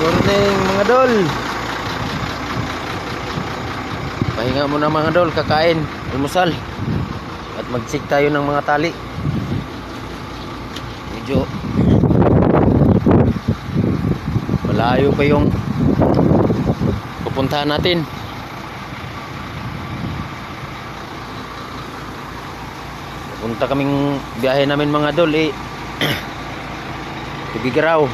Morning mga dol. Pahinga muna mga dol, kakain, almusal. At mag-check tayo ng mga tali. Medyo malayo pa yung pupuntahan natin. Punta kaming biyahe namin mga dol Tibigaraw.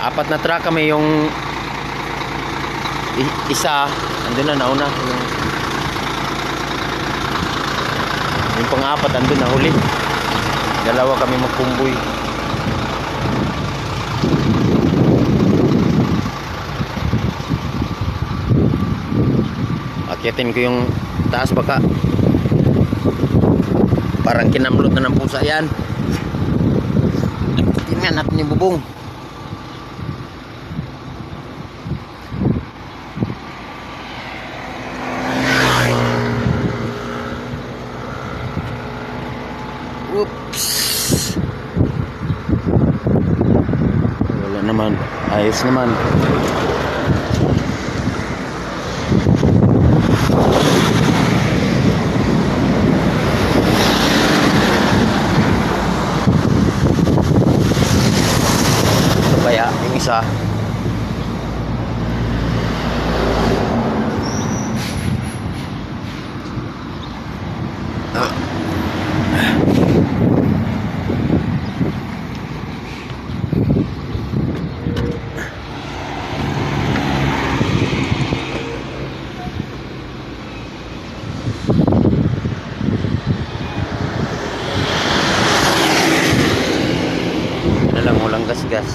Apat na truck kami, yung isa andun na, nauna yung pang-apat andun na huli. Dalawa kami magkumboy. Akyatin ko yung taas, baka parang kinamlot na ng pusa yan. Tingnan natin yung bubong. Oops. Wala naman. Ayos naman. Kaya yung isa na lang, walang gas-gas.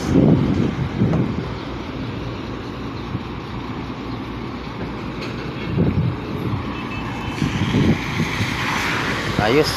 Ayos.